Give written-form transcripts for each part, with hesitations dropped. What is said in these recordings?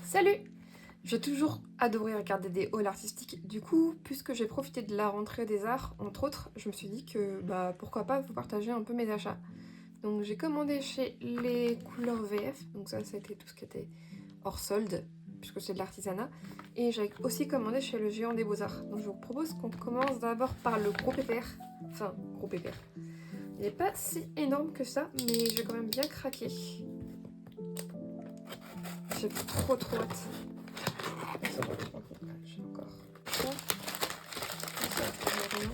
Salut! J'ai toujours adoré regarder des hauls artistiques. Du coup, puisque j'ai profité de la rentrée des arts, entre autres, je me suis dit que pourquoi pas vous partager un peu mes achats. Donc j'ai commandé chez les couleurs VF, donc ça c'était tout ce qui était hors solde, puisque c'est de l'artisanat. Et j'ai aussi commandé chez le Géant des Beaux-Arts. Donc je vous propose qu'on commence d'abord par le gros pépère. Enfin, gros pépère. Il n'est pas si énorme que ça, mais j'ai quand même bien craqué. J'ai trop hâte. J'ai encore ça. Ça, c'est rien.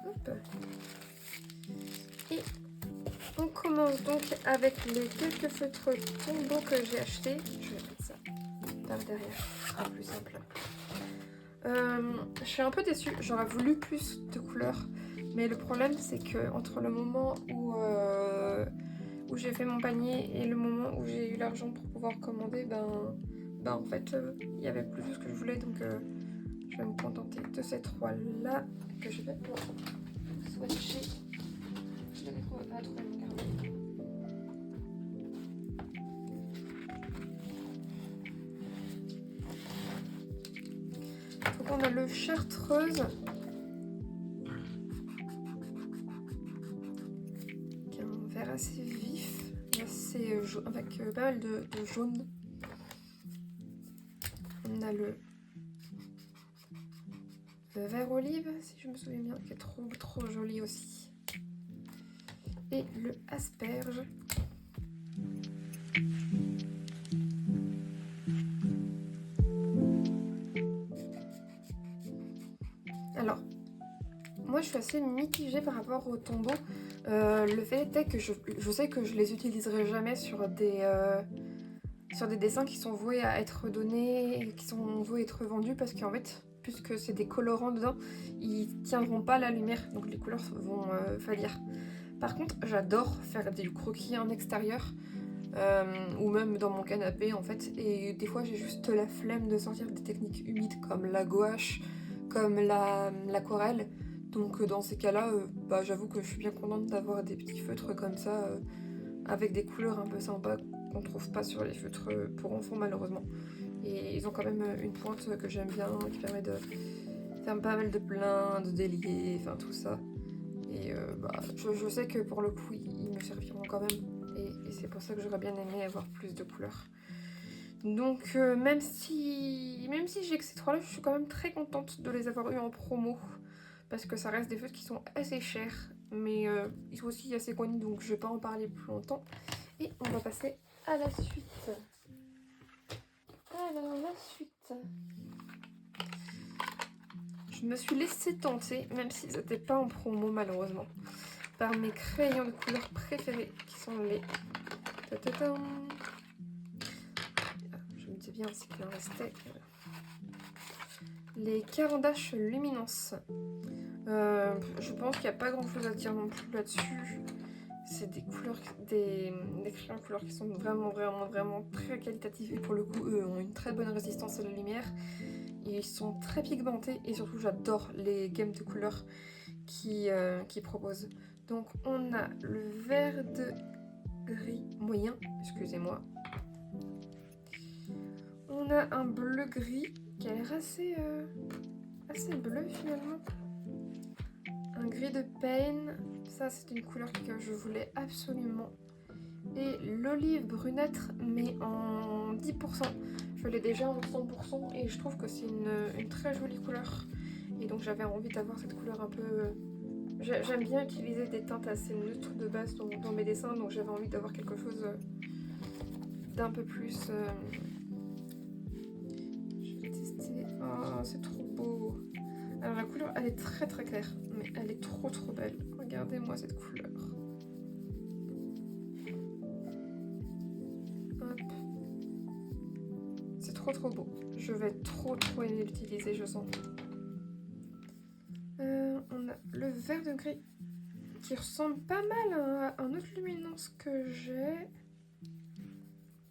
Hop. Et on commence donc avec les quelques feutres Tombow que j'ai achetés. Je vais mettre ça par derrière, ce sera plus simple. Je suis un peu déçue, j'aurais voulu plus de couleurs, mais le problème c'est que entre le moment où j'ai fait mon panier et le moment où j'ai eu l'argent pour pouvoir commander, en fait il y avait plus de ce que je voulais, donc je vais me contenter de ces trois là que je vais swatcher. Je n'arrive pas à trouver mon carnet. Donc on a le chartreuse qui est un vert assez vif, assez avec pas mal de jaune. On a le vert olive, si je me souviens bien, qui est trop joli aussi. Et le asperge. Alors, moi je suis assez mitigée par rapport au tombeau. Le fait est que je sais que je les utiliserai jamais sur des dessins qui sont voués à être donnés, qui sont voués à être vendus, parce qu'en fait, puisque c'est des colorants dedans, ils tiendront pas la lumière, donc les couleurs vont faillir. Par contre, j'adore faire du croquis en extérieur, ou même dans mon canapé en fait, et des fois j'ai juste la flemme de sortir des techniques humides comme la gouache, comme l'aquarelle. Donc dans ces cas-là, j'avoue que je suis bien contente d'avoir des petits feutres comme ça, avec des couleurs un peu sympas qu'on trouve pas sur les feutres pour enfants malheureusement. Et ils ont quand même une pointe que j'aime bien, qui permet de faire pas mal de pleins, de délier, enfin tout ça. Et je sais que pour le coup, ils me serviront quand même. Et c'est pour ça que j'aurais bien aimé avoir plus de couleurs. Donc même si j'ai que ces trois-là, je suis quand même très contente de les avoir eu en promo. Parce que ça reste des feutres qui sont assez chers. Mais ils sont aussi assez connus, donc je vais pas en parler plus longtemps. Et on va passer à la suite. Alors la suite. Je me suis laissée tenter, même s'ils n'étaient pas en promo malheureusement, par mes crayons de couleur préférés, qui sont les... Je me disais bien aussi qu'il en restait. Les Caran d'Ache Luminance. Je pense qu'il n'y a pas grand chose à dire non plus là-dessus. C'est des couleurs, des crayons de couleur qui sont vraiment très qualitatifs. Et pour le coup, eux ont une très bonne résistance à la lumière. Ils sont très pigmentés et surtout j'adore les gammes de couleurs qu'ils proposent. Donc on a le vert de gris moyen, excusez-moi. On a un bleu gris qui a l'air assez bleu finalement. Un gris de Pain, ça c'est une couleur que je voulais absolument. Et l'olive brunâtre mais en 10%. Je l'ai déjà en 100% et je trouve que c'est une très jolie couleur. Et donc j'avais envie d'avoir cette couleur un peu... J'aime bien utiliser des teintes assez neutres de base dans mes dessins, donc j'avais envie d'avoir quelque chose d'un peu plus... Je vais tester... Oh, c'est trop beau. Alors la couleur, elle est très claire, mais elle est trop belle. Regardez-moi cette couleur. Hop. C'est trop beau. Je vais trop aimer l'utiliser, je sens. On a le vert de gris qui ressemble pas mal à un autre luminance que j'ai.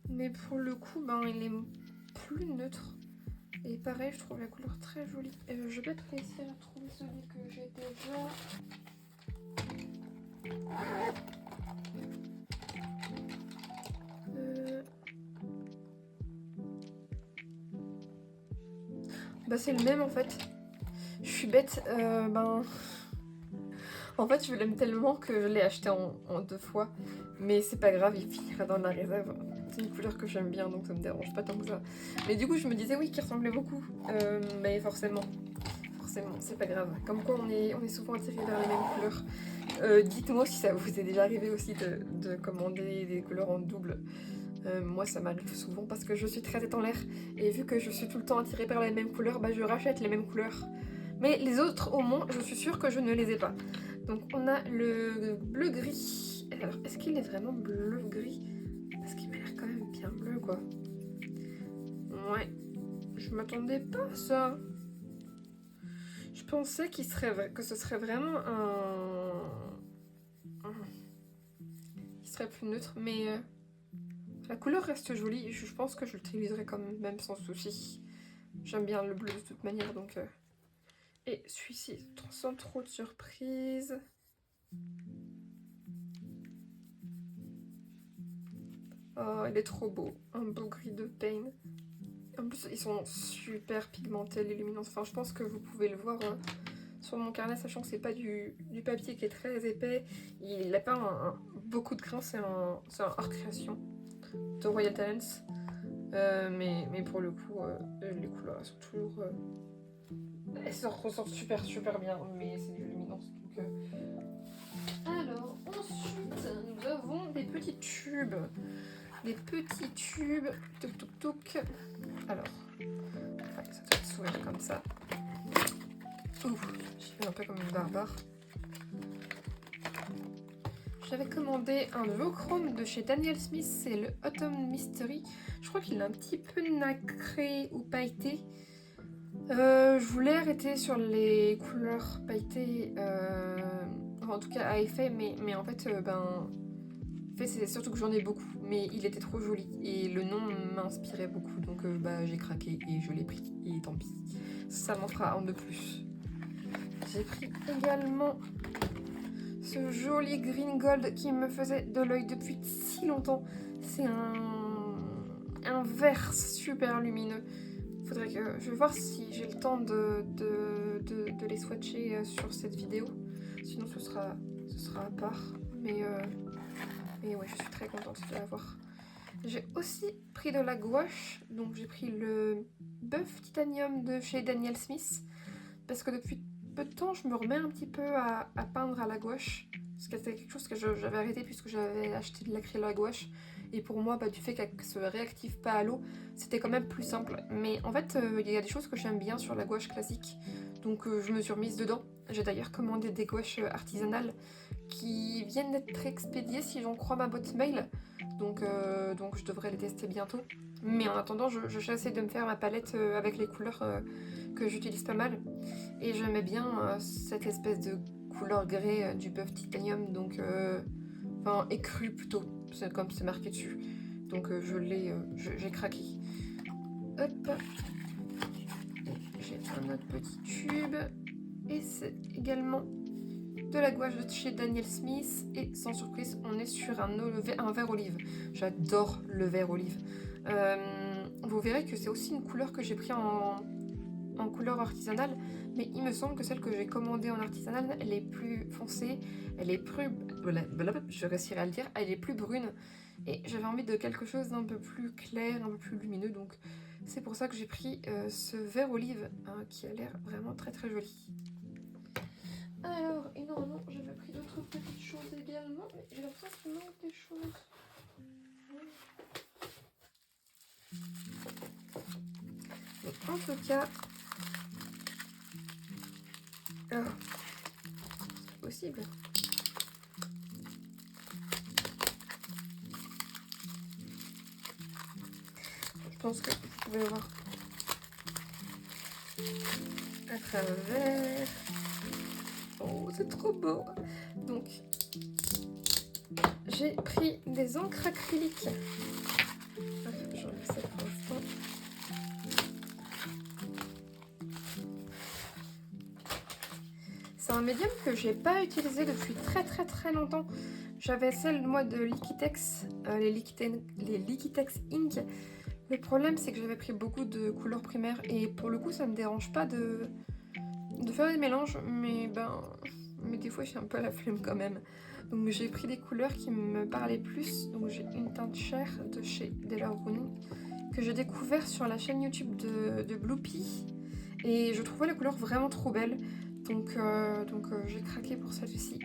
Mais pour le coup, il est plus neutre. Et pareil, je trouve la couleur très jolie. Je vais peut-être essayer de trouver celui que j'ai déjà. Bah c'est le même en fait. Je suis bête, en fait je l'aime tellement que je l'ai acheté en 2 fois. Mais c'est pas grave, il finira dans la réserve. C'est une couleur que j'aime bien donc ça me dérange pas tant que ça. Mais du coup je me disais oui qu'il ressemblait beaucoup. Mais forcément, c'est pas grave. Comme quoi on est souvent attirés vers les mêmes couleurs. Dites-moi si ça vous est déjà arrivé aussi de commander des couleurs en double. Moi ça m'arrive souvent parce que je suis très tête en l'air et vu que je suis tout le temps attirée par les mêmes couleurs, bah je rachète les mêmes couleurs. Mais les autres au moins je suis sûre que je ne les ai pas. Donc on a le bleu gris. Alors est-ce qu'il est vraiment bleu gris? Parce qu'il m'a l'air quand même bien bleu quoi. Ouais, je m'attendais pas à ça. Je pensais que ce serait vraiment qui serait plus neutre, mais la couleur reste jolie. Je pense que je l'utiliserai quand même sans souci. J'aime bien le bleu de toute manière, donc... Et celui-ci, sans trop de surprise. Oh, il est trop beau. Un beau gris de Pain. En plus, ils sont super pigmentés, les luminances. Enfin, je pense que vous pouvez le voir sur mon carnet, sachant que c'est pas du papier qui est très épais. Il n'a pas beaucoup de grains, c'est un art création de Royal Talents. Mais pour le coup, les couleurs elles sont toujours... elles se ressortent super bien, mais c'est du luminance. Donc, alors, ensuite, nous avons des petits tubes. Des petits tubes. Toc toc toc. Alors, ouais, ça doit s'ouvrir comme ça. Ouf, j'y vais un peu comme une barbare. J'avais commandé un duochrome de chez Daniel Smith, c'est le Autumn Mystery. Je crois qu'il est un petit peu nacré ou pailleté. Je voulais arrêter sur les couleurs pailletées, en tout cas à effet, mais en fait, c'est surtout que j'en ai beaucoup, mais il était trop joli et le nom m'inspirait beaucoup, donc j'ai craqué et je l'ai pris, et tant pis, ça m'en fera un de plus. J'ai pris également ce joli green gold qui me faisait de l'œil depuis si longtemps. C'est un vert super lumineux. Faudrait que je vais voir si j'ai le temps de les swatcher sur cette vidéo. Sinon ce sera à part. Mais ouais, je suis très contente de l'avoir. J'ai aussi pris de la gouache. Donc j'ai pris le Buff Titanium de chez Daniel Smith. Parce que depuis peu de temps, je me remets un petit peu à peindre à la gouache. Parce que c'était quelque chose que j'avais arrêté puisque j'avais acheté de l'acryl à la gouache. Et pour moi, du fait qu'elle ne se réactive pas à l'eau, c'était quand même plus simple. Mais en fait, il y a des choses que j'aime bien sur la gouache classique. Donc je me suis remise dedans. J'ai d'ailleurs commandé des gouaches artisanales qui viennent d'être expédiées si j'en crois ma boîte mail. Donc je devrais les tester bientôt. Mais en attendant, j'essaie de me faire ma palette avec les couleurs que j'utilise pas mal. Et j'aimais bien cette espèce de couleur grès du Buff Titanium, donc écru plutôt, comme c'est marqué dessus. Donc j'ai craqué. Hop, j'ai un autre petit tube et c'est également de la gouache de chez Daniel Smith et sans surprise on est sur un vert olive. J'adore le vert olive. Vous verrez que c'est aussi une couleur que j'ai pris en couleur artisanale, mais il me semble que celle que j'ai commandée en artisanale, elle est plus foncée, elle est plus... je réussirai à le dire, elle est plus brune, et j'avais envie de quelque chose d'un peu plus clair, un peu plus lumineux, donc c'est pour ça que j'ai pris ce vert olive, qui a l'air vraiment très joli. Alors, et normalement, j'avais pris d'autres petites choses également, mais j'ai l'impression qu'il manque des choses. Mais en tout cas... Oh, c'est possible. Je pense que vous pouvez le voir à travers. Oh, c'est trop beau. Donc, j'ai pris des encres acryliques. J'enlève ça pour l'instant. C'est un médium que j'ai pas utilisé depuis très longtemps. J'avais celle moi de Liquitex, les Liquitex Ink, Le problème, c'est que j'avais pris beaucoup de couleurs primaires et pour le coup, ça me dérange pas de faire des mélanges, mais des fois, j'ai un peu la flemme quand même. Donc j'ai pris des couleurs qui me parlaient plus. Donc j'ai une teinte chair de chez Delaware que j'ai découvert sur la chaîne YouTube de Bloopy. Et je trouvais la couleur vraiment trop belle. Donc j'ai craqué pour celle-ci,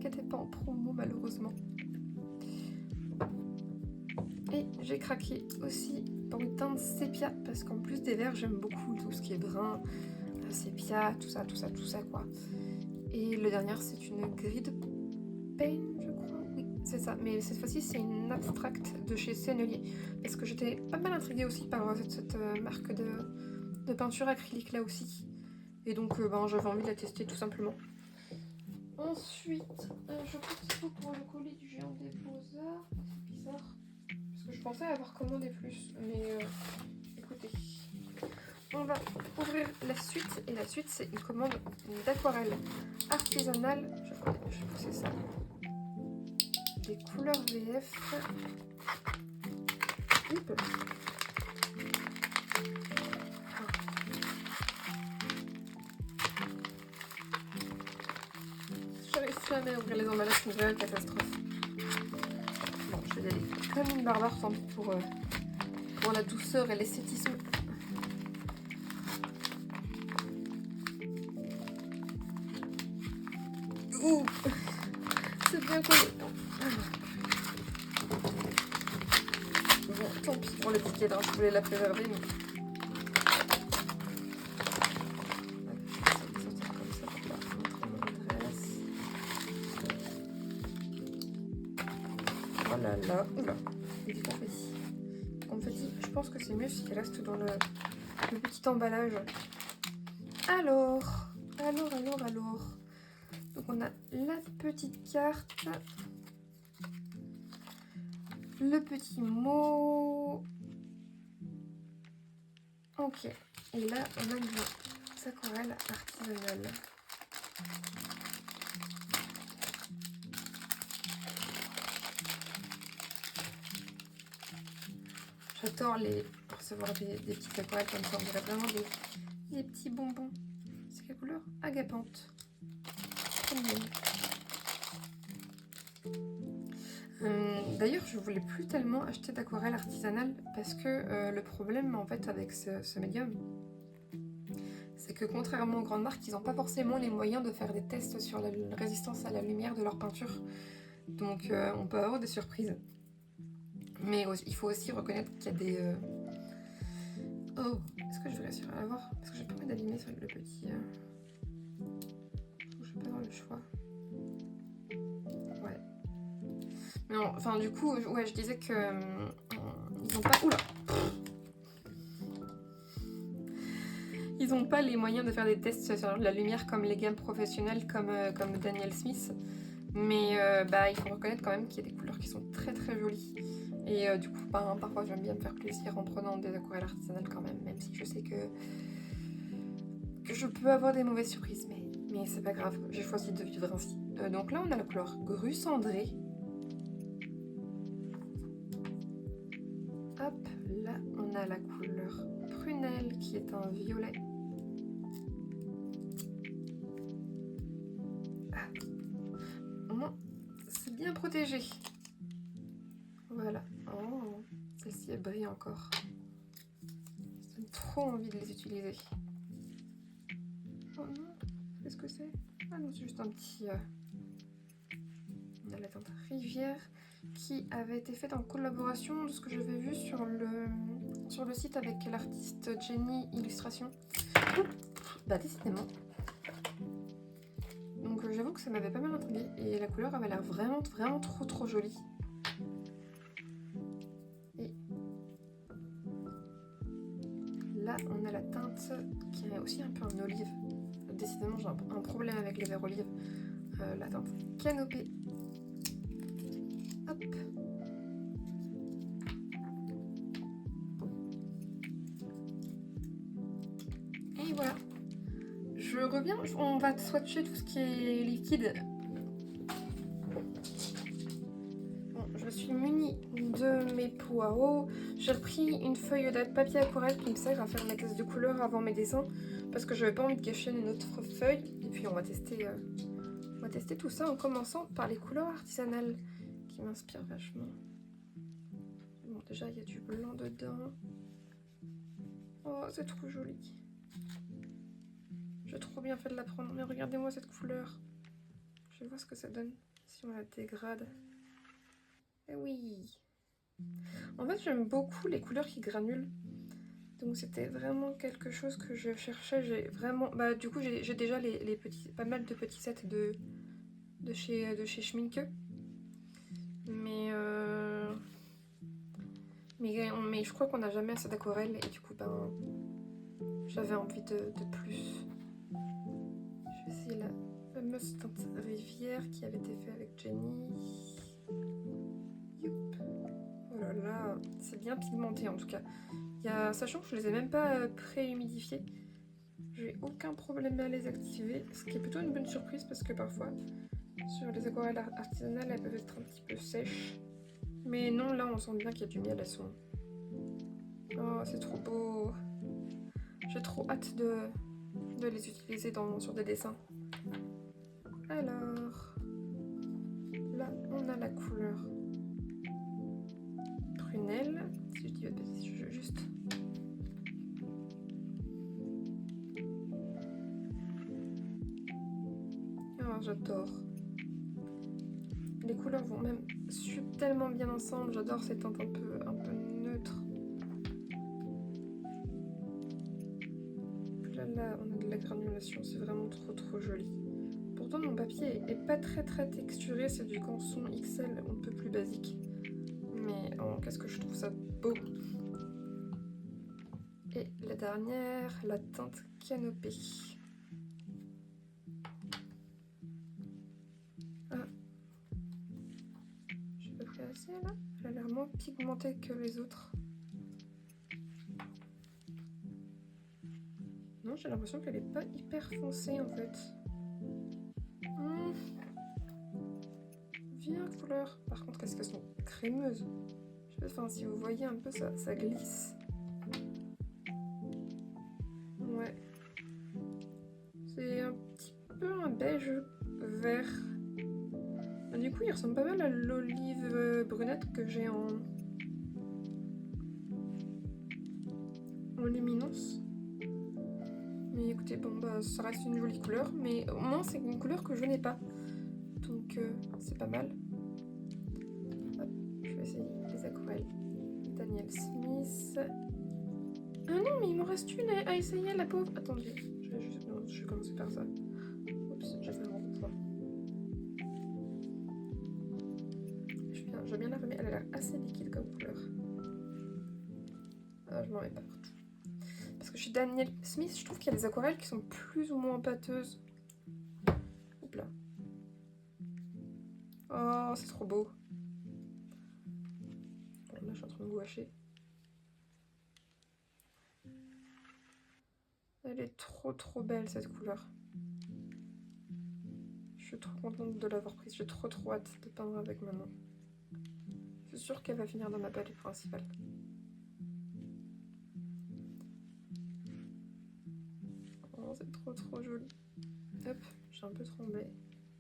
qui n'était pas en promo malheureusement. Et j'ai craqué aussi pour une teinte sépia, parce qu'en plus des verts, j'aime beaucoup tout ce qui est brun, sépia, tout ça quoi. Et le dernier, c'est une grid paint, je crois. Oui, c'est ça. Mais cette fois-ci, c'est une abstract de chez Sennelier. Parce que j'étais pas mal intriguée aussi par cette marque de peinture acrylique là aussi. Et donc, j'avais envie de la tester tout simplement. Ensuite, je crois qu'il faut pour le colis du géant des beaux-arts. C'est bizarre. Parce que je pensais avoir commandé plus. Mais écoutez. On va ouvrir la suite. Et la suite, c'est une commande d'aquarelle artisanale. Je vais pousser ça. Des couleurs VF. Oups. J'arrive jamais à ouvrir les emballages, c'est une vraie catastrophe. Bon, je vais y aller comme une barbare, tant pis pour la douceur et l'esthétisme. Ouh, c'est bien collé. Bon, tant pis pour l'étiquette, je voulais la préserver, mais... Oh là là, oula, il est tombé. En petit, je pense que c'est mieux s'il reste dans le petit emballage. Alors. Donc on a la petite carte, le petit mot. Ok, et là on a des aquarelles artisanales. J'adore recevoir des petites aquarelles comme ça, on dirait vraiment des petits bonbons. C'est quelle couleur? Agapante. D'ailleurs, je voulais plus tellement acheter d'aquarelle artisanale parce que le problème en fait avec ce médium, c'est que contrairement aux grandes marques, ils n'ont pas forcément les moyens de faire des tests sur la résistance à la lumière de leur peinture. Donc on peut avoir des surprises. Mais il faut aussi reconnaître qu'il y a des... Oh, est-ce que je vais réussir à l'avoir? Parce que j'ai pas envie d'abîmer sur le petit... Je vais pas avoir le choix. Ouais. Non, enfin du coup, ouais, je disais que... ils n'ont pas... Oula! Ils n'ont pas les moyens de faire des tests sur la lumière comme les gammes professionnelles comme Daniel Smith. Mais il faut reconnaître quand même qu'il y a des couleurs qui sont très très jolies. Et du coup, parfois j'aime bien me faire plaisir en prenant des aquarelles artisanales quand même si je sais que je peux avoir des mauvaises surprises. Mais c'est pas grave, j'ai choisi de vivre ainsi. Donc là, on a la couleur Grue Cendrée. Hop, là, on a la couleur Prunelle qui est un violet. C'est bien protégé. Voilà. Oh, celle-ci elle brille encore. J'ai trop envie de les utiliser. Oh non, qu'est-ce que c'est? Ah non, c'est juste un petit... On a la teinte Rivière qui avait été faite en collaboration de ce que j'avais vu sur le site avec l'artiste Jenny Illustration. Décidément. Donc j'avoue que ça m'avait pas mal intriguée et la couleur avait l'air vraiment trop jolie. Et là on a la teinte qui est aussi un peu en olive. Décidément j'ai un problème avec les verts olives. La teinte Canopée. Hop. Et voilà. Je reviens, on va swatcher tout ce qui est liquide. Bon, je me suis suis munie de mes pots à eau. J'ai repris une feuille de papier aquarelle qui me sert à faire mes tests de couleurs avant mes dessins parce que j'avais pas envie de gâcher une autre feuille. Et puis on va tester tout ça en commençant par les couleurs artisanales qui m'inspirent vachement. Bon, déjà il y a du blanc dedans. Oh, c'est trop joli. J'ai trop bien fait de la prendre. Mais regardez-moi cette couleur. Je vais voir ce que ça donne si on la dégrade. Eh oui. En fait, j'aime beaucoup les couleurs qui granulent. Donc c'était vraiment quelque chose que je cherchais. J'ai vraiment... Bah du coup, j'ai déjà pas mal de petits sets de chez Schminke. Mais je crois qu'on n'a jamais assez d'aquarelle. Et du coup, ben... J'avais envie de plus. Je vais essayer la fameuse teinte rivière qui avait été faite avec Jenny. Youp. Oh là là, c'est bien pigmenté en tout cas. Sachant que je les ai même pas pré-humidifiés, j'ai aucun problème à les activer, ce qui est plutôt une bonne surprise parce que parfois sur les aquarelles artisanales elles peuvent être un petit peu sèches. Mais non, là on sent bien qu'il y a du miel, elles sont... Oh, c'est trop beau. J'ai trop hâte de les utiliser sur des dessins. Alors, là on a la couleur prunelle, si je dis pas de bêtises, juste. Oh, j'adore. Les couleurs vont même tellement bien ensemble, j'adore ces teintes un peu neutres. Là, on a de la granulation, c'est vraiment trop joli. Pourtant, mon papier est pas très texturé, c'est du Canson XL, un peu plus basique. Mais oh, qu'est-ce que je trouve ça beau. Et la dernière, la teinte Canopée. Ah. Je peux faire assez là. Elle a l'air moins pigmentée que les autres. Non, j'ai l'impression qu'elle est pas hyper foncée en fait. Viens couleur. Par contre, est-ce qu'elles sont crémeuses? Je sais pas, enfin, si vous voyez un peu, ça glisse. Ouais. C'est un petit peu un beige vert. Du coup, il ressemble pas mal à l'olive brunette que j'ai en luminance. Mais écoutez, bon, bah, ça reste une jolie couleur, mais au moins, c'est une couleur que je n'ai pas. Donc, c'est pas mal. Hop, je vais essayer les aquarelles. Daniel Smith. Ah non, mais il m'en reste une à essayer, la pauvre. Attendez, je vais commencer par ça. Oups, j'ai fait un gros point. Je vais bien la remettre, elle a l'air assez liquide comme couleur. Ah, je m'en mets pas partout. Parce que chez Daniel Smith, je trouve qu'il y a des aquarelles qui sont plus ou moins pâteuses. Oups là. Oh, c'est trop beau. Bon, là, je suis en train de gouacher. Elle est trop belle cette couleur. Je suis trop contente de l'avoir prise. J'ai trop hâte de peindre avec maintenant. C'est sûr qu'elle va finir dans ma palette principale. Oh, c'est trop joli. Hop, j'ai un peu tremblé.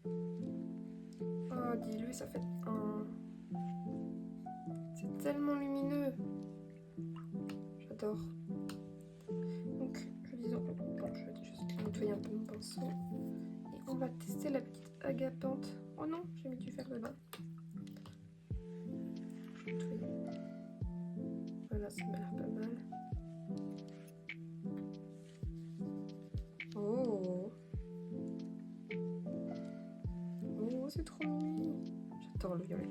Oh, dis-lui, ça fait un... C'est tellement lumineux. J'adore. Donc, je vais juste nettoyer un peu mon pinceau. Et on va tester la petite agapante. Oh non, j'ai mis du vert dedans. Voilà, ça m'a l'air pas mal. Oh, c'est trop mignon. J'adore le violet.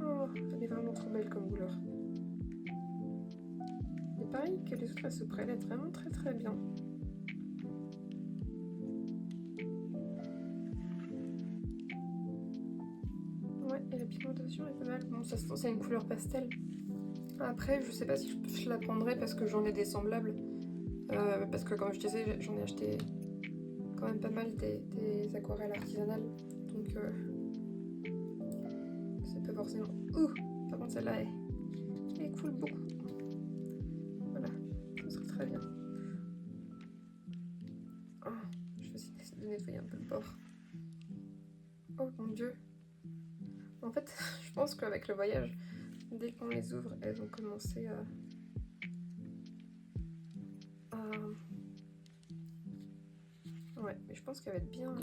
Oh, elle est vraiment trop belle comme couleur. Et pareil que les autres, elle se prélève vraiment très bien. Ouais, et la pigmentation est pas mal. Bon, ça c'est une couleur pastel. Après, je sais pas si je la prendrai parce que j'en ai des semblables. Parce que comme je disais, j'en ai acheté quand même pas mal des aquarelles artisanales. Donc c'est pas forcément... Par contre celle-là elle coule beaucoup. Voilà, ça serait très bien. Oh, je vais essayer de nettoyer un peu le bord. Oh mon dieu. En fait, je pense qu'avec le voyage, dès qu'on les ouvre, elles ont commencé à... Ouais, mais je pense qu'elle va être bien...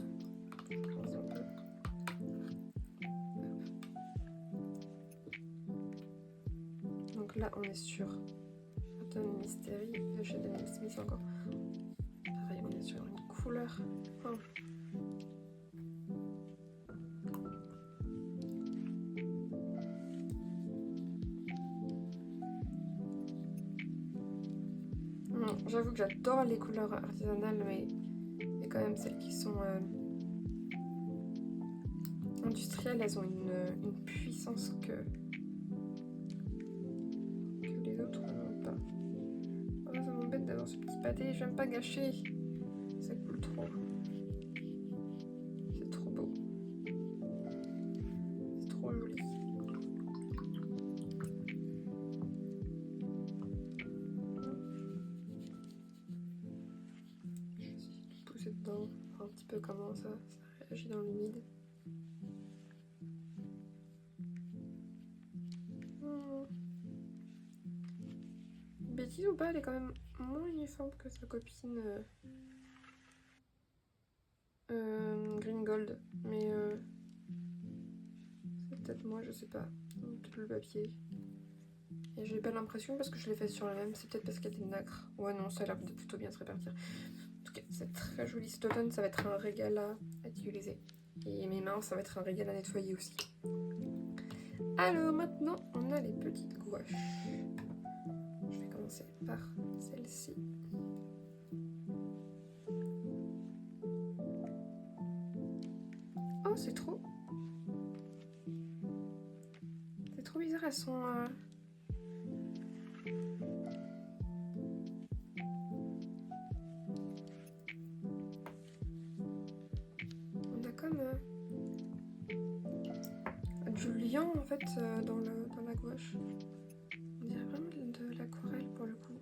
Donc là, on est sur Autumn Mystery. Le shade de Mystery, c'est encore... Pareil, on est sur une couleur... Oh. J'avoue que j'adore les couleurs artisanales, mais il y a quand même celles qui sont industrielles, elles ont une puissance que les autres n'ont pas. Oh, ça m'embête d'avoir ce petit pâté, j'aime pas gâcher, ça coule trop. C'est trop beau. C'est trop joli. Je vais essayer de pousser dedans, voir un petit peu comment ça réagit dans l'humide. Bêtise ou pas, elle est quand même moins uniforme que sa copine Green Gold, mais c'est peut-être moi, je sais pas, peut-être le papier. Et j'ai pas l'impression parce que je l'ai fait sur la même, c'est peut-être parce qu'il y a des nacres. Ouais non, ça a l'air de plutôt bien se répartir. En tout cas, c'est très joli cet automne, ça va être un régal à utiliser. Et mes mains, ça va être un régal à nettoyer aussi. Alors maintenant, on a les petites gouaches. Je vais commencer par celle-ci. Oh, c'est trop bizarre, elles sont... On a comme du liant en fait dans la gouache. On dirait vraiment de l'aquarelle pour le coup.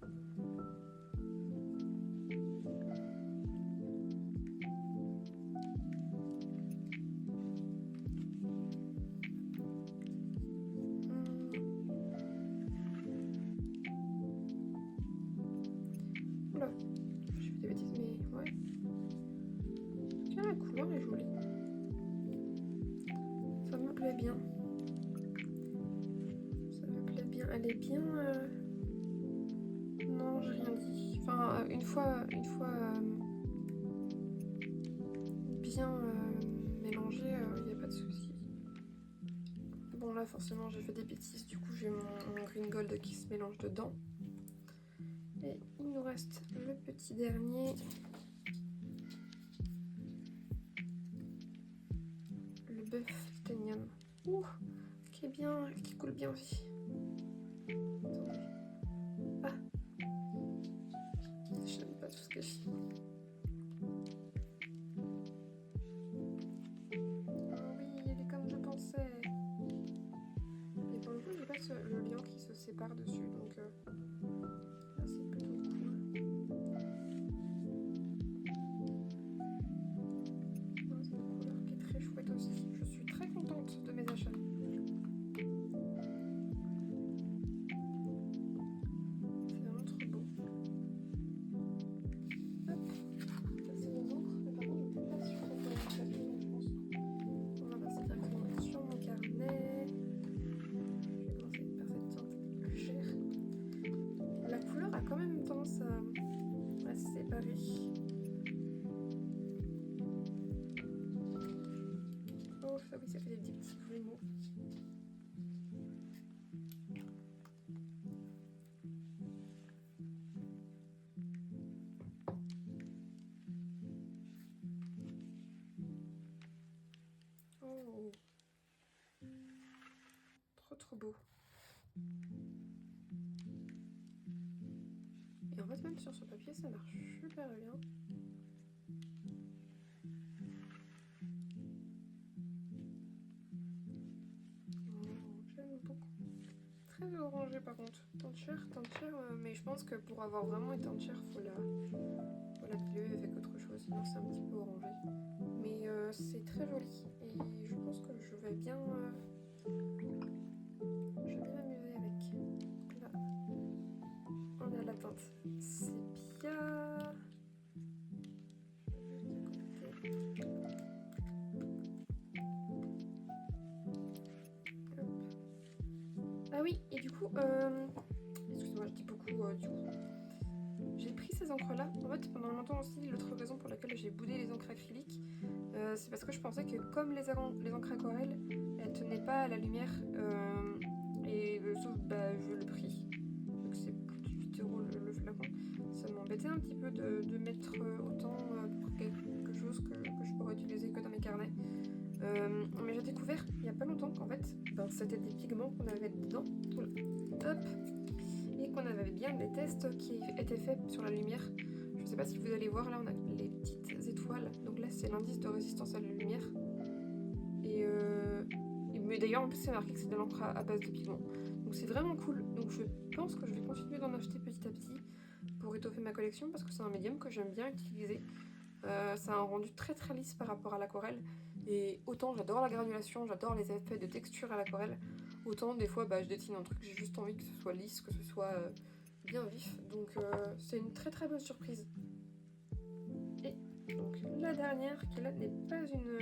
Oula, j'ai fait des bêtises, mais ouais. Tiens, la couleur est jolie. Ça me plaît bien. Ça me plaît bien. Elle est bien... Non, j'ai rien dit. Enfin, une fois bien mélangée, il n'y a pas de souci. Bon, là, forcément, j'ai fait des bêtises. Du coup, j'ai mon green gold qui se mélange dedans. Et il nous reste le petit dernier. Le bœuf titanium. Ouh, qui est bien, qui coule bien aussi. Attendez. Ah, j'aime pas tout ce que j'ai. Ah oui, elle est comme je pensais. Et pour le coup, j'ai pas le liant qui se sépare dessus, donc là c'est plutôt cool. C'est une couleur qui est très chouette aussi. Je suis très contente de mes achats. C'est vraiment trop beau. Hop, ça c'est les autres, mais par contre je ne suis pas sûre de faire le papier, donc je pense. On va passer directement sur mon carnet. Je vais commencer par cette teinte plus chère. La couleur a quand même tendance à se séparer. Oh, ça oui, ça fait des petits grumeaux. Oh, trop beau. Et en fait, même sur ce papier, ça marche super bien. très orangé par contre. Teinte chair, mais je pense que pour avoir vraiment une teinte chair, faut la diluer avec autre chose, sinon c'est un petit peu orangé. Mais c'est très joli et je pense que je vais bien m'amuser avec. Là, on a la teinte sépia. Ah oui, et du coup, excusez-moi, je dis beaucoup du coup. J'ai pris ces encres-là. En fait, pendant longtemps aussi, l'autre raison pour laquelle j'ai boudé les encres acryliques, c'est parce que je pensais que comme les encres aquarelles, elles tenaient pas à la lumière, et sauf vu le prix, donc c'est plus de 8 € le flacon, ça m'embêtait un petit peu de mettre autant pour quelque chose que je pourrais utiliser que dans mes carnets. Mais j'ai découvert il n'y a pas longtemps qu'en fait, c'était des pigments qu'on avait dedans. Hop. Et qu'on avait bien des tests qui étaient faits sur la lumière. Je ne sais pas si vous allez voir, là on a les petites étoiles. Donc là c'est l'indice de résistance à la lumière. Mais d'ailleurs en plus c'est marqué que c'est de l'encre à base de pigments. Donc c'est vraiment cool. Donc je pense que je vais continuer d'en acheter petit à petit pour étoffer ma collection parce que c'est un médium que j'aime bien utiliser. Ça a un rendu très très lisse par rapport à l'aquarelle. Et autant j'adore la granulation, j'adore les effets de texture à l'aquarelle, autant des fois je dessine un truc, j'ai juste envie que ce soit lisse, que ce soit bien vif. Donc c'est une très très bonne surprise. Et donc la dernière qui là n'est pas une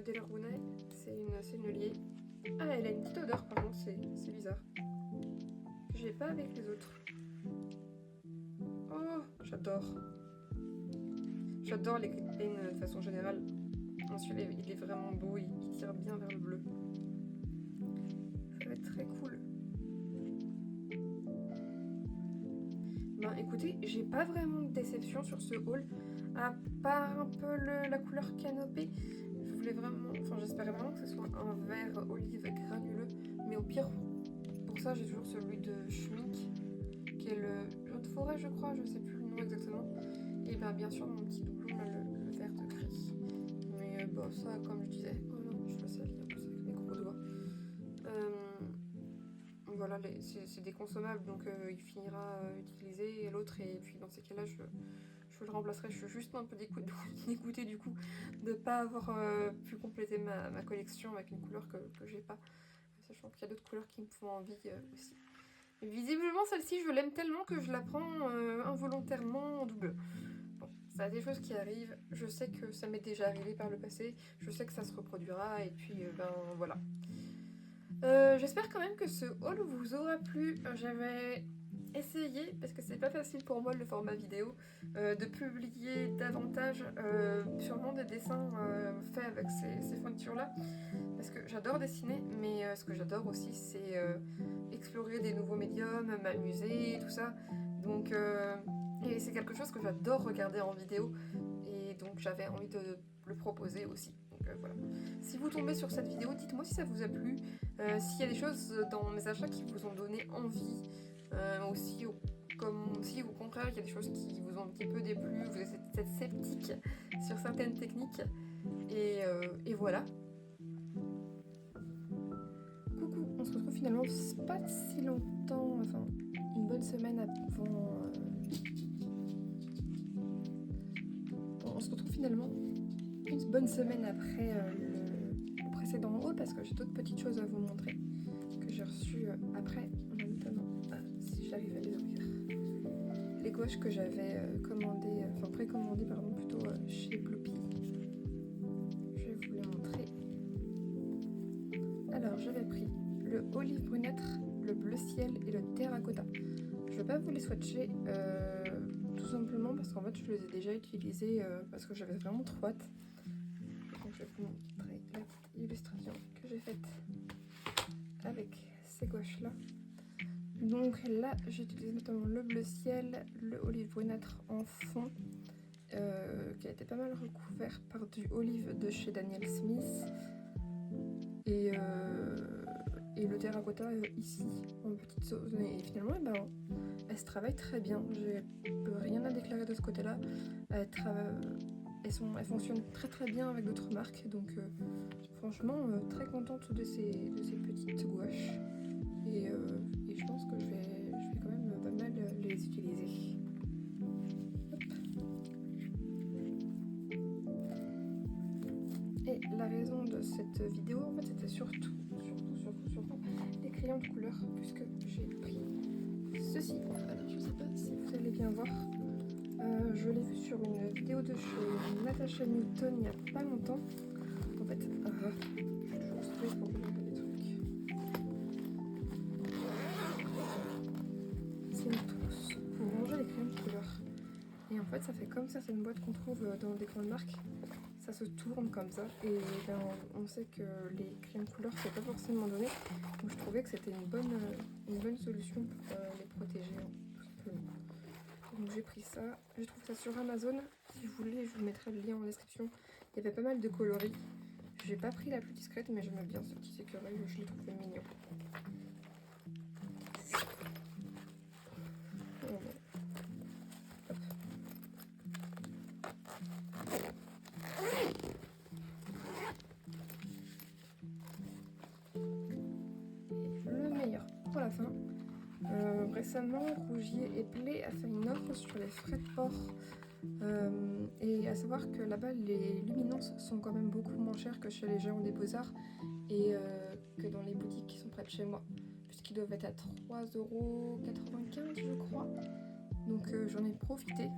Deloruna, c'est une liée. Ah, elle a une petite odeur par contre, c'est bizarre. Que j'ai pas avec les autres. Oh, j'adore. J'adore les Crit Paint de façon générale. Celui-là, il est vraiment beau, il tire bien vers le bleu. Ça va être très cool. Écoutez, j'ai pas vraiment de déception sur ce haul, à part un peu la couleur canopée. Je voulais vraiment, j'espérais vraiment que ce soit un vert olive granuleux, mais au pire, pour ça, j'ai toujours celui de Schmincke, qui est le jaune forêt, je crois, je sais plus le nom exactement. Et bien sûr, mon petit doublon, là, le vert de gris. Mais ça, comme je disais, oh non, je le salis un peu avec mes gros doigts. Voilà, c'est des consommables, donc il finira utilisé, et l'autre, et puis dans ces cas-là, je le remplacerai. Je suis juste un peu dégoûtée du coup de ne pas avoir pu compléter ma collection avec une couleur que j'ai pas, sachant qu'il y a d'autres couleurs qui me font envie aussi. Et visiblement, celle-ci, je l'aime tellement que je la prends involontairement en double. Bon, ça a des choses qui arrivent, je sais que ça m'est déjà arrivé par le passé, je sais que ça se reproduira, et puis voilà. J'espère quand même que ce haul vous aura plu. J'avais essayé, parce que c'est pas facile pour moi le format vidéo, de publier davantage sûrement des dessins faits avec ces fournitures-là, parce que j'adore dessiner, mais ce que j'adore aussi c'est explorer des nouveaux médiums, m'amuser, tout ça. Donc, et c'est quelque chose que j'adore regarder en vidéo, et donc j'avais envie de le proposer aussi. Donc voilà. Si vous tombez sur cette vidéo, dites-moi si ça vous a plu, s'il y a des choses dans mes achats qui vous ont donné envie, aussi comme si au contraire il y a des choses qui vous ont un petit peu déplu, vous êtes sceptique sur certaines techniques, et voilà. Coucou, on se retrouve finalement pas si longtemps, enfin une bonne semaine avant. On se retrouve finalement une bonne semaine après le précédent haul, parce que j'ai d'autres petites choses à vous montrer que j'ai reçues après, notamment si j'arrive à les ouvrir. Les gouaches que j'avais précommandées plutôt chez Bloopi. Je vais vous les montrer. Alors j'avais pris le olive brunâtre, le bleu ciel et le terracotta. Je ne vais pas vous les swatcher, tout simplement parce qu'en fait je les ai déjà utilisés parce que j'avais vraiment trop hâte. Donc je vais vous montrer la petite illustration que j'ai faite avec ces gouaches là. Donc là j'ai utilisé notamment le bleu ciel, le olive brunâtre en fond, qui a été pas mal recouvert par du olive de chez Daniel Smith, et le terracotta ici en petite sauce. Et finalement elle se travaille très bien, j'ai rien à déclarer de ce côté là. elles fonctionnent très très bien avec d'autres marques, donc franchement très contente de ces petites gouaches et je pense que je vais quand même pas mal les utiliser. Hop. Et la raison de cette vidéo en fait c'était surtout les crayons de couleur, puisque j'ai pris ceci. Alors je sais pas si vous allez bien voir. Je l'ai vu sur une vidéo de chez Natasha Newton il n'y a pas longtemps. En fait, je suis toujours stressée pour regarder les trucs. C'est une trousse pour ranger les crayons de couleur. Et en fait, ça fait comme certaines boîtes qu'on trouve dans des grandes marques. Ça se tourne comme ça. Et ben, on sait que les crayons de couleur, c'est pas forcément donné. Donc je trouvais que c'était une bonne solution pour les protéger, hein, tout simplement. Donc j'ai pris ça, j'ai trouvé ça sur Amazon. Si vous voulez, je vous mettrai le lien en description. Il y avait pas mal de coloris. J'ai pas pris la plus discrète, mais j'aime bien ce petit écureuil, je l'ai trouvé mignon. Hop. Le meilleur pour la fin. Récemment, Rougier et Play a fait une offre sur les frais de port. Et à savoir que là-bas, les luminances sont quand même beaucoup moins chères que chez les géants des Beaux-Arts et que dans les boutiques qui sont près de chez moi, puisqu'ils doivent être à 3,95 € je crois. Donc j'en ai profité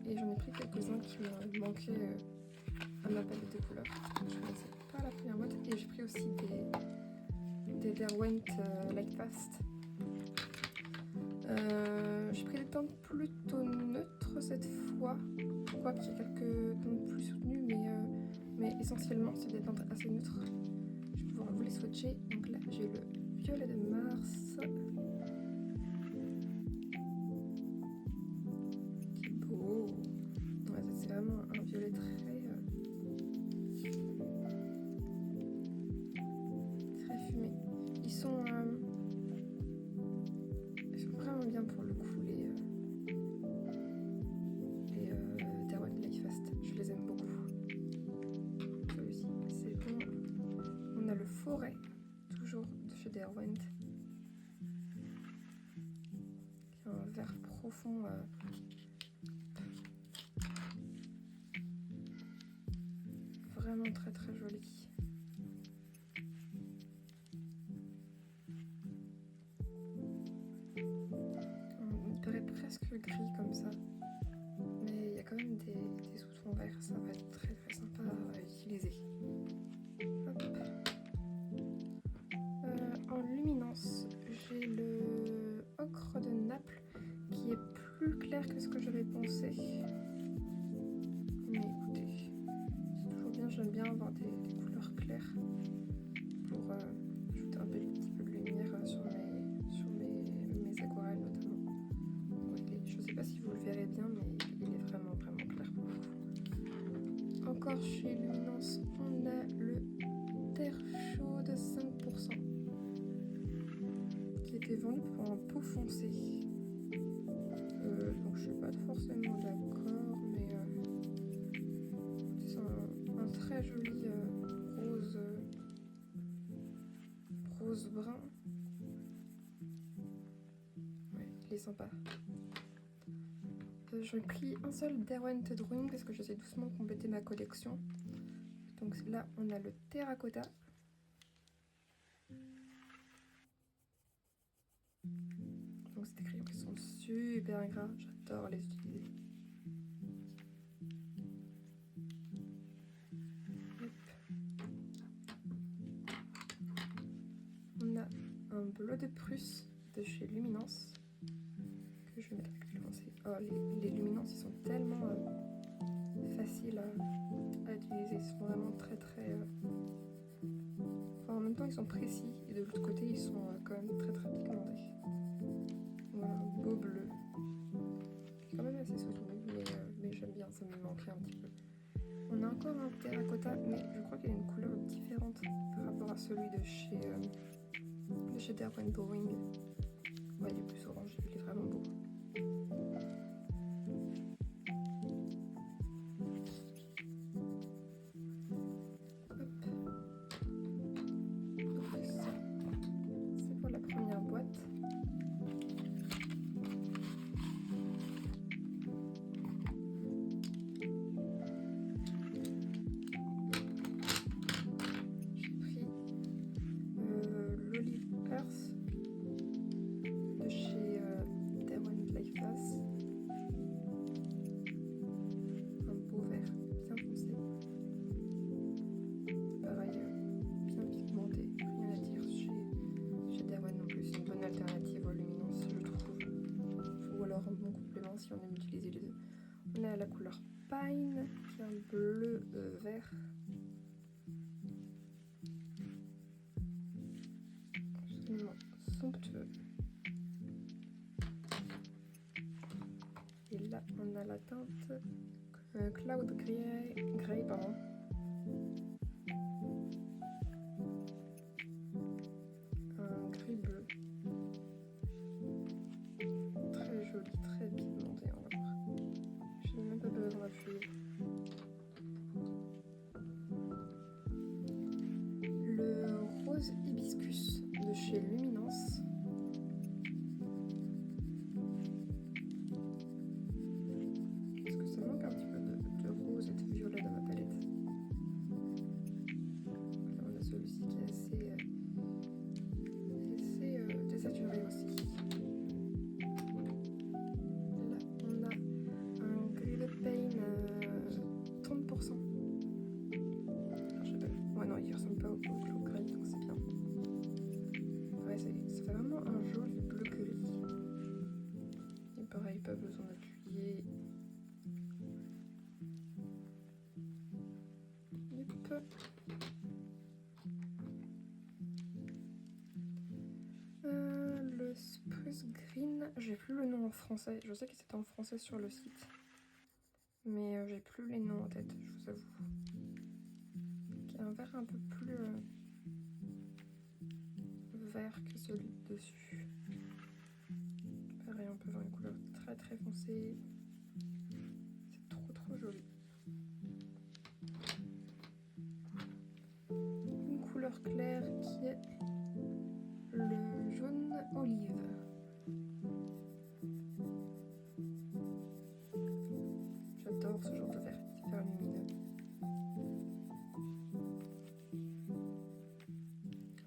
et j'en ai pris quelques-uns qui me manquaient à ma palette de couleurs. Je connaissais pas la première boîte et j'ai pris aussi des Derwent Lightfast. J'ai pris des teintes plutôt neutres cette fois, quoique j'ai quelques teintes plus soutenues, mais essentiellement c'est des teintes assez neutres. Je vais pouvoir vous les swatcher. Donc là j'ai le violet de Mars, qui est beau. Ouais, c'est vraiment un violet très fumé. Ils sont vraiment bien pour le coup, les Derwent Lightfast. Je les aime beaucoup. Celui-ci, c'est bon. On a le forêt, toujours de chez Derwent, qui a un vert profond. Vraiment très très joli. Il paraît presque gris comme ça, mais il y a quand même des sous-tons verts, ça va être très très sympa à utiliser. Hop. En luminance, j'ai le ocre de Naples qui est plus clair que ce que j'avais pensé. Mais écoutez, c'est toujours bien, j'aime bien avoir des couleurs claires pour ajouter un petit peu de lumière sur mes aquarelles notamment. Ouais, je ne sais pas si vous le verrez bien, mais il est vraiment vraiment clair pour vous. Encore chez Luminance, on a le terre chaude 5%. Qui était vendu pour un pot foncé. Donc je suis pas forcément d'accord, mais c'est un très joli rose brun. Ouais, il est sympa. J'ai pris un seul Derwent Drawing parce que j'essaie doucement de compléter ma collection. Donc là on a le terracotta. Donc c'est des crayons qui sont super gras, j'adore les utiliser. Hop. On a un bleu de Prusse de chez Luminance que je vais mettre avec le foncé. Oh, les Luminance ils sont tellement faciles à utiliser, ils sont vraiment très très... Enfin, en même temps ils sont précis et de l'autre côté ils sont quand même très très pigmentés. Voilà, un beau bleu qui est quand même assez soutenu, mais j'aime bien, ça me manquait un petit peu. On a encore un terracotta, mais je crois qu'il a une couleur différente par rapport à celui de chez Derwent Drawing. Ouais, il est plus orange, il est vraiment beau. si on aime utiliser les deux. On a la couleur Pine, qui est un bleu vert. Absolument somptueux. Et là, on a la teinte Cloud Grey, pardon. Un gris bleu. Très joli, très pigmenté, on va voir. Je n'ai même pas besoin d'appuyer. Le rose hibiscus de chez Luminance. Parce que ça manque un petit peu de rose et de violet dans ma palette. Là, on a celui-ci qui est assez désaturé aussi. Là, on a un Glitter Paint 30%. Je sais pas. Ouais, non, il ressemble pas au Cloud Grey, donc c'est bien. Ouais, ça fait vraiment un joli bleu gris. Et pareil, pas besoin d'appuyer. Hop. Le Spruce Green, j'ai plus le nom en français. Je sais que c'était en français sur le site. Mais j'ai plus les noms en tête, je vous avoue. Qui a un vert un peu plus vert que celui dessus. Pareil, on peut voir une couleur très très foncée. C'est trop joli. Une couleur claire qui est le jaune olive. J'adore ce genre de vert, hyper lumineux.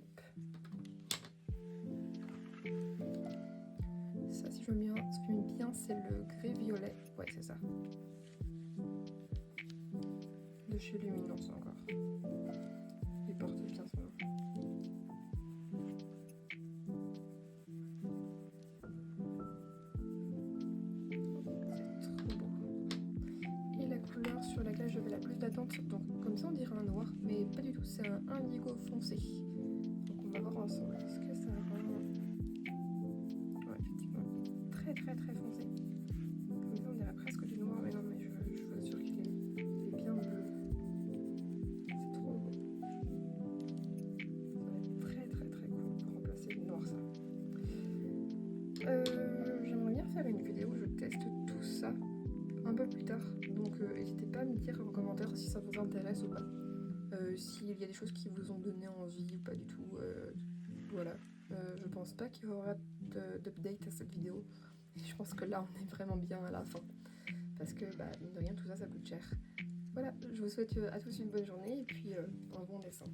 Hop. Ça, si je mets bien, c'est le gris violet. Ouais, c'est ça. De chez Luminance encore. Il porte bien son nom. C'est trop beau. Et la couleur sur laquelle je vais la plus d'attente, donc comme ça on dirait un noir, mais pas du tout, c'est un indigo foncé. Donc on va voir ensemble ce que ça rend. Ouais, effectivement, très foncé. Comme ça on dirait presque du noir, mais non, mais je vous assure qu'il est bien bleu. C'est trop beau. Ça va être très cool pour remplacer le noir ça. J'aimerais bien faire une vidéo où je teste tout ça un peu plus tard, donc n'hésitez pas à me dire en commentaire si ça vous intéresse ou pas, s'il y a des choses qui vous ont donné envie ou pas du tout, voilà. Je pense pas qu'il y aura d'update à cette vidéo, et je pense que là on est vraiment bien à la fin, parce que bah, mine de rien tout ça, ça coûte cher. Voilà, je vous souhaite à tous une bonne journée et puis un bon dessin.